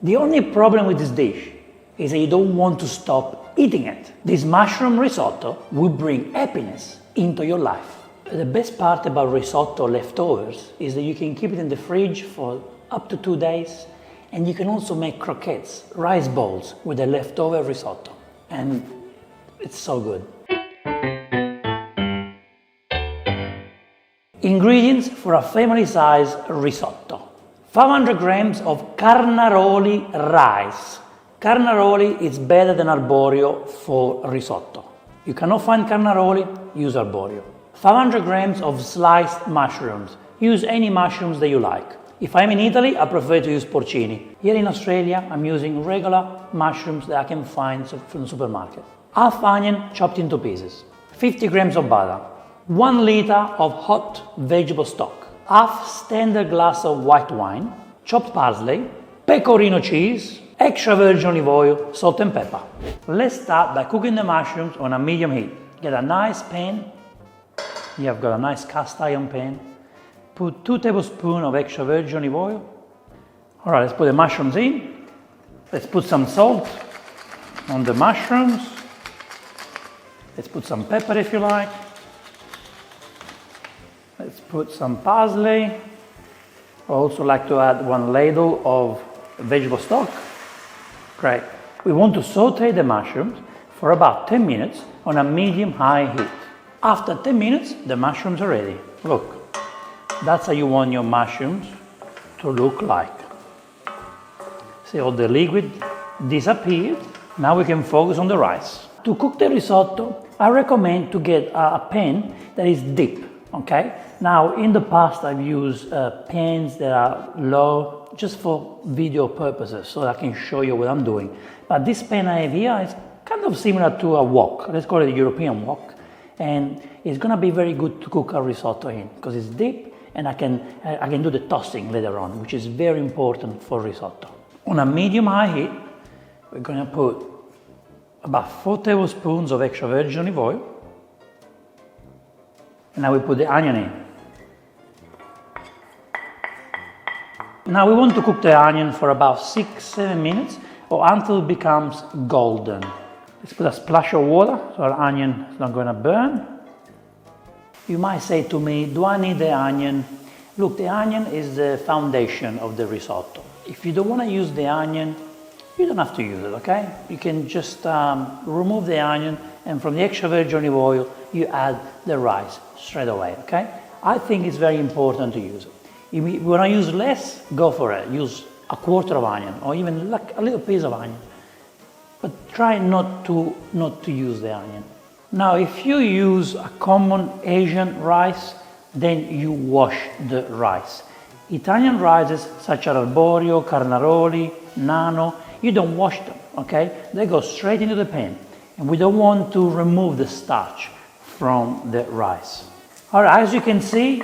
The only problem with this dish is that you don't want to stop eating it. This mushroom risotto will bring happiness into your life. The best part about risotto leftovers is that you can keep it in the fridge for up to 2 days, and you can also make croquettes, rice bowls with the leftover risotto, and it's so good. Ingredients for a family-size risotto. 500 grams of Carnaroli rice. Carnaroli is better than arborio for risotto. You cannot find Carnaroli, use arborio. 500 grams of sliced mushrooms. Use any mushrooms that you like. If I'm in Italy, I prefer to use porcini. Here in Australia, I'm using regular mushrooms that I can find from the supermarket. Half onion chopped into pieces. 50 grams of butter. 1 liter of hot vegetable stock. Half standard glass of white wine. Chopped parsley. Pecorino cheese. Extra virgin olive oil, salt and pepper. Let's start by cooking the mushrooms on a medium heat. Get a nice pan. You have got a nice cast iron pan. Put 2 tablespoons of extra virgin olive oil. All right, let's put the mushrooms in. Let's put some salt on the mushrooms. Let's put some pepper if you like. Let's put some parsley. I also like to add 1 ladle of vegetable stock. Great. We want to saute the mushrooms for about 10 minutes on a medium-high heat. After 10 minutes, the mushrooms are ready. Look, that's how you want your mushrooms to look like. See, all the liquid disappeared. Now we can focus on the rice. To cook the risotto, I recommend to get a pan that is deep, okay? Now, in the past, I've used pans that are low, just for video purposes, so I can show you what I'm doing. But this pan I have here is kind of similar to a wok. Let's call it a European wok. And it's gonna be very good to cook a risotto in, because it's deep, and I can do the tossing later on, which is very important for risotto. On a medium-high heat, we're gonna put about 4 tablespoons of extra virgin olive oil. And now we put the onion in. Now we want to cook the onion for about 6-7 minutes or until it becomes golden. Let's put a splash of water so our onion is not going to burn. You might say to me, do I need the onion? Look, the onion is the foundation of the risotto. If you don't want to use the onion, you don't have to use it, okay? You can just remove the onion, and from the extra virgin olive oil, you add the rice straight away, okay? I think it's very important to use it. If you want to use less, go for it. Use a quarter of onion or even like a little piece of onion. But try not to use the onion. Now, if you use a common Asian rice, then you wash the rice. Italian rices such as arborio, Carnaroli, nano, you don't wash them, okay? They go straight into the pan. And we don't want to remove the starch from the rice. All right, as you can see,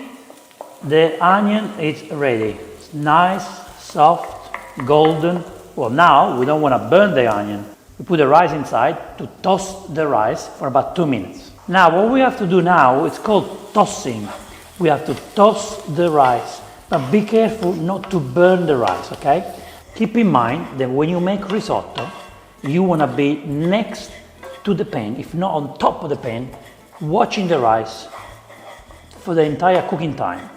the onion is ready. It's nice, soft, golden. Well, now we don't want to burn the onion. We put the rice inside to toast the rice for about 2 minutes. Now, what we have to do now, it's called tossing. We have to toss the rice, but be careful not to burn the rice, okay? Keep in mind that when you make risotto, you want to be next to the pan, if not on top of the pan, watching the rice for the entire cooking time,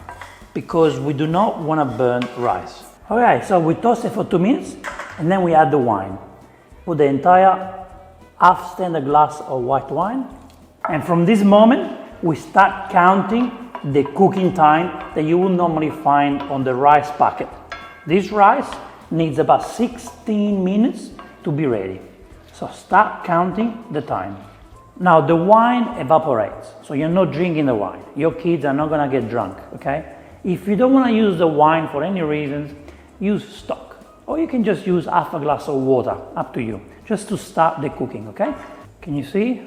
because we do not want to burn rice. Okay, so we toss it for 2 minutes, and then we add the wine. Put the entire half standard glass of white wine, and from this moment, we start counting the cooking time that you would normally find on the rice packet. This rice needs about 16 minutes to be ready. So start counting the time. Now the wine evaporates, so you're not drinking the wine. Your kids are not gonna get drunk, okay? If you don't wanna use the wine for any reasons, use stock. Or you can just use half a glass of water, up to you, just to start the cooking, okay? Can you see?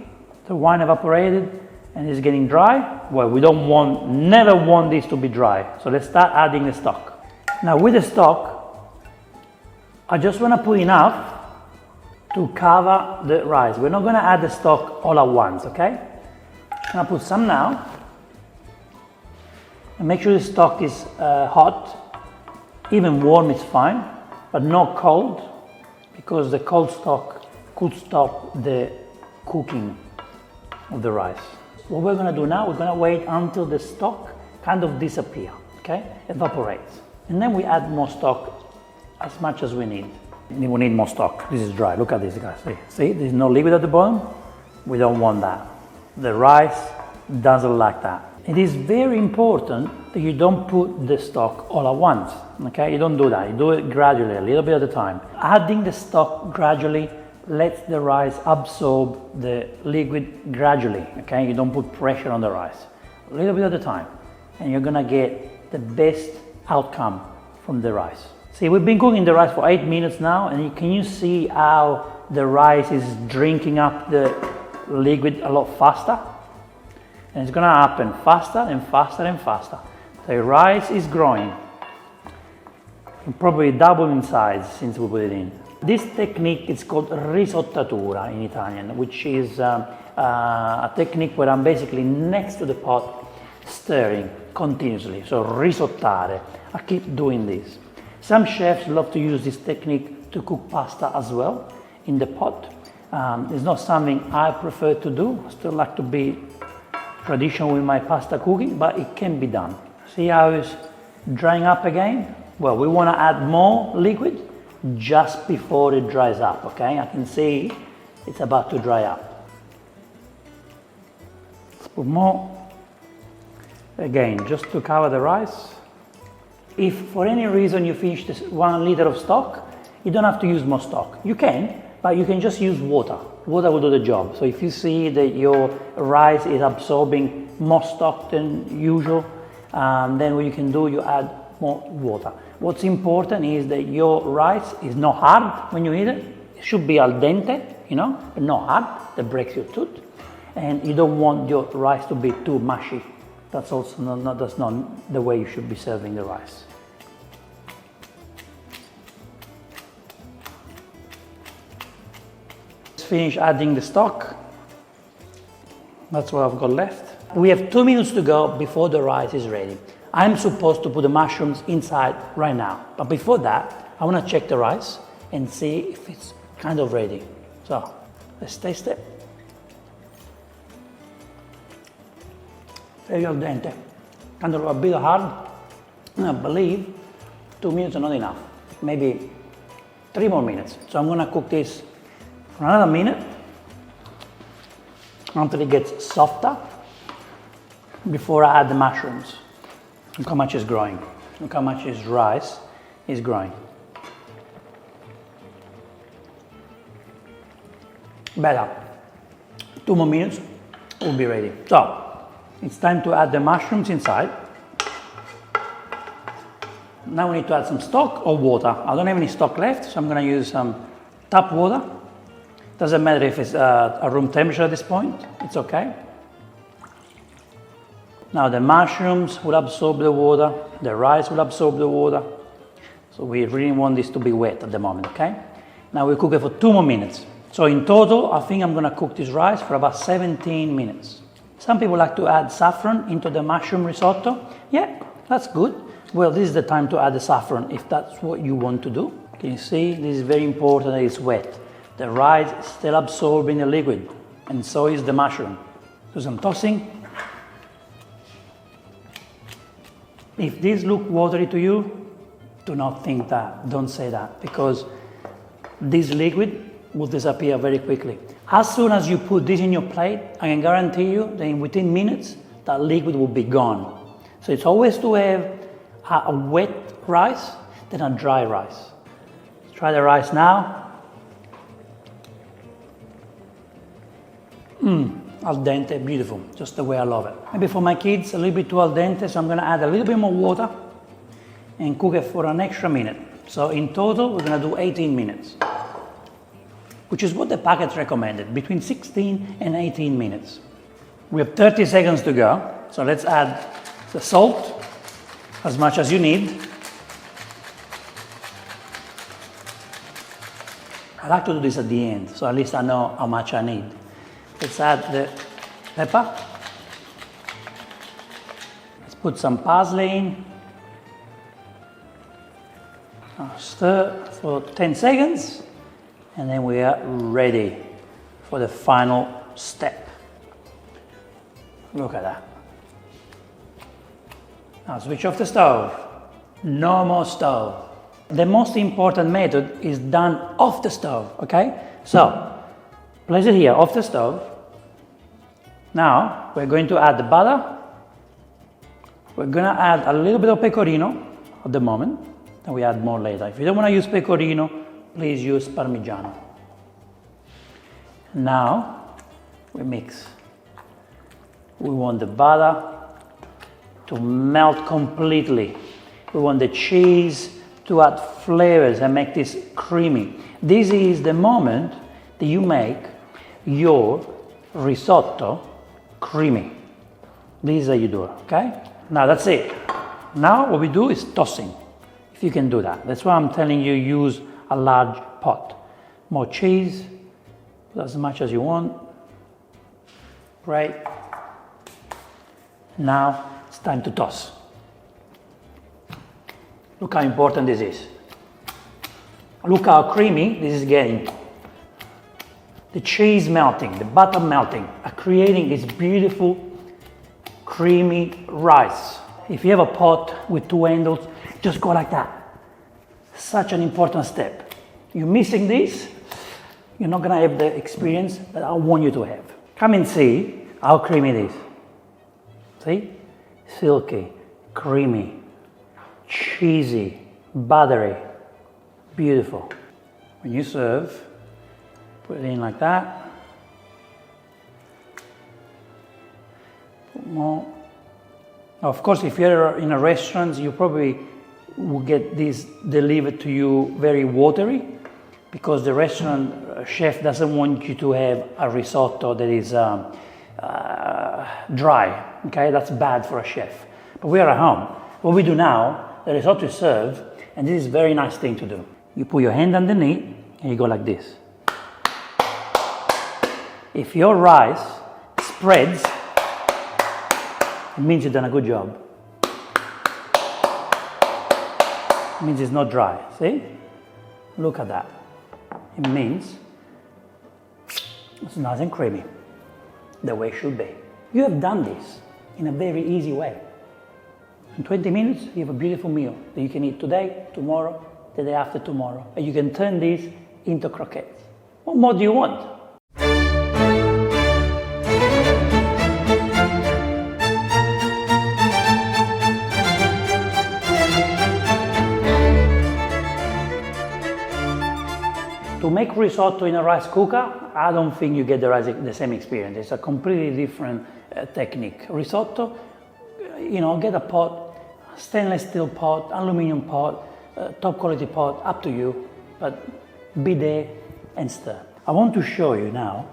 The wine evaporated and it's getting dry. Well, we never want this to be dry. So let's start adding the stock. Now with the stock, I just wanna put enough to cover the rice. We're not gonna add the stock all at once, okay? I'm gonna put some now. And make sure the stock is hot. Even warm is fine. but not cold, because the cold stock could stop the cooking of the rice. What we're going to do now, we're going to wait until the stock kind of disappear, okay, evaporates. And then we add more stock as much as we need. We need more stock. This is dry. Look at this, guys. See, there's no liquid at the bottom. We don't want that. The rice doesn't like that. It is very important that you don't put the stock all at once, okay? You don't do that. You do it gradually, a little bit at a time. Adding the stock gradually lets the rice absorb the liquid gradually, okay? You don't put pressure on the rice. A little bit at a time, and you're gonna get the best outcome from the rice. See, we've been cooking the rice for 8 minutes now, and can you see how the rice is drinking up the liquid a lot faster? And it's gonna happen faster and faster and faster. The rice is growing. It probably double in size since we put it in. This technique is called risottatura in Italian, which is a technique where I'm basically next to the pot stirring continuously. So risottare, I keep doing this. Some chefs love to use this technique to cook pasta as well in the pot. It's not something I prefer to do. I still like to be traditional with my pasta cooking, but it can be done. See how it's drying up again? Well, we want to add more liquid just before it dries up, okay? I can see it's about to dry up. Let's put more. Again, just to cover the rice. If for any reason you finish this 1 liter of stock, you don't have to use more stock. You can, but you can just use water. Water will do the job. So if you see that your rice is absorbing more stock than usual, then what you can do, you add more water. What's important is that your rice is not hard when you eat it. It should be al dente, but not hard, that breaks your tooth. And you don't want your rice to be too mushy. That's also that's not the way you should be serving the rice. Finish adding the stock. That's what I've got left. We have 2 minutes to go before the rice is ready. I'm supposed to put the mushrooms inside right now, but before that I want to check the rice and see if it's kind of ready. So let's taste it. Very al dente, kind of a bit hard. I believe 2 minutes are not enough, maybe 3 more minutes. So I'm going to cook this for another minute until it gets softer before I add the mushrooms. Look how much is growing. Look how much his rice is growing. Better. 2 more minutes, we'll be ready. So it's time to add the mushrooms inside. Now we need to add some stock or water. I don't have any stock left, so I'm going to use some tap water. Doesn't matter if it's a room temperature at this point, it's okay. Now the mushrooms will absorb the water, the rice will absorb the water. So we really want this to be wet at the moment, okay? Now we cook it for 2 more minutes. So in total, I think I'm going to cook this rice for about 17 minutes. Some people like to add saffron into the mushroom risotto. Yeah, that's good. Well, this is the time to add the saffron if that's what you want to do. Can you see? This is very important that it's wet. The rice is still absorbing the liquid, and so is the mushroom. Do some tossing. If this looks watery to you, do not think that, don't say that, because this liquid will disappear very quickly. As soon as you put this in your plate, I can guarantee you that within minutes, that liquid will be gone. So it's always to have a wet rice than a dry rice. Let's try the rice now. Al dente, beautiful, just the way I love it. Maybe for my kids, a little bit too al dente, so I'm going to add a little bit more water and cook it for an extra minute. So in total, we're going to do 18 minutes, which is what the packet recommended, between 16 and 18 minutes. We have 30 seconds to go, so let's add the salt, as much as you need. I like to do this at the end, so at least I know how much I need. Let's add the pepper. Let's put some parsley in. Stir. for 10 seconds and then we are ready for the final step. Look at that. Now switch off the stove. No more stove. The most important method is done off the stove, okay? So, place it here off the stove. Now, we're going to add the butter. We're gonna add a little bit of pecorino at the moment, and we add more later. If you don't wanna use pecorino, please use parmigiano. Now, we mix. We want the butter to melt completely. We want the cheese to add flavors and make this creamy. This is the moment that you make your risotto creamy. This is how you do it, okay? Now that's it. Now what we do is tossing, if you can do that. That's why I'm telling you use a large pot. More cheese, as much as you want. Great. Now it's time to toss. Look how important this is. Look how creamy this is getting. The cheese melting, the butter melting, are creating this beautiful, creamy rice. If you have a pot with two handles, just go like that. Such an important step. You're missing this, you're not gonna have the experience that I want you to have. Come and see how creamy it is. See? Silky, creamy, cheesy, buttery, beautiful. When you serve, put it in like that. Put more. Now, of course, if you're in a restaurant, you probably will get this delivered to you very watery because the restaurant chef doesn't want you to have a risotto that is dry. Okay, that's bad for a chef. But we are at home. What we do now, the risotto is served, and this is a very nice thing to do. You put your hand underneath and you go like this. If your rice spreads, it means you've done a good job. It means it's not dry, see? Look at that. It means it's nice and creamy, the way it should be. You have done this in a very easy way. In 20 minutes, you have a beautiful meal that you can eat today, tomorrow, the day after tomorrow. And you can turn these into croquettes. What more do you want? To make risotto in a rice cooker, I don't think you get the same experience. It's a completely different technique. Risotto, you know, get a pot, stainless steel pot, aluminum pot, top quality pot, up to you, but be there and stir. I want to show you now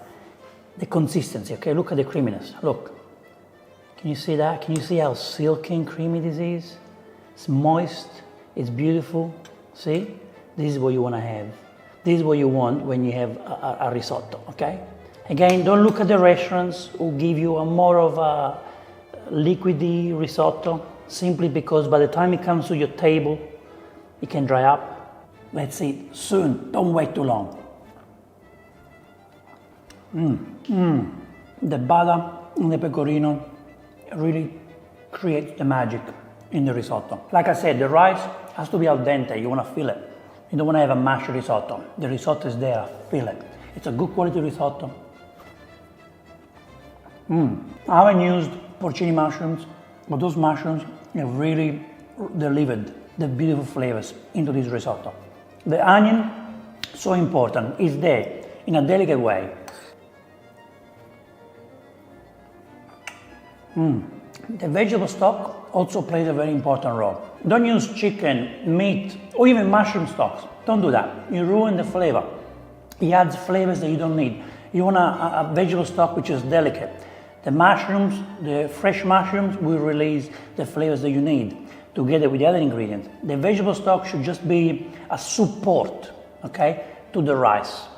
the consistency, okay? Look at the creaminess, look. Can you see that? Can you see how silky and creamy this is? It's moist, it's beautiful, see? This is what you want to have. This is what you want when you have a risotto, okay? Again, don't look at the restaurants who give you a more of a liquidy risotto, simply because by the time it comes to your table, it can dry up. Let's eat soon, don't wait too long. The butter and the pecorino really creates the magic in the risotto. Like I said, the rice has to be al dente, you want to feel it. You don't want to have a mashed risotto. The risotto is there, feel it. It's a good quality risotto. I haven't used porcini mushrooms, but those mushrooms have really delivered the beautiful flavors into this risotto. The onion, so important, is there in a delicate way. The vegetable stock also plays a very important role. Don't use chicken, meat, or even mushroom stocks. Don't do that. You ruin the flavor. It adds flavors that you don't need. You want a vegetable stock which is delicate. The mushrooms, the fresh mushrooms, will release the flavors that you need together with the other ingredients. The vegetable stock should just be a support, okay, to the rice.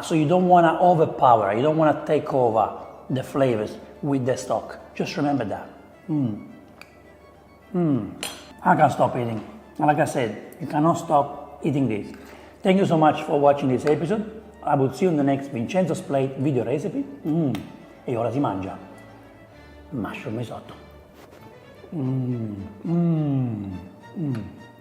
So you don't want to overpower, you don't want to take over the flavors with the stock. Just remember that. I can't stop eating. And like I said, you cannot stop eating this. Thank you so much for watching this episode. I will see you in the next Vincenzo's Plate video recipe. E ora si mangia mushroom risotto.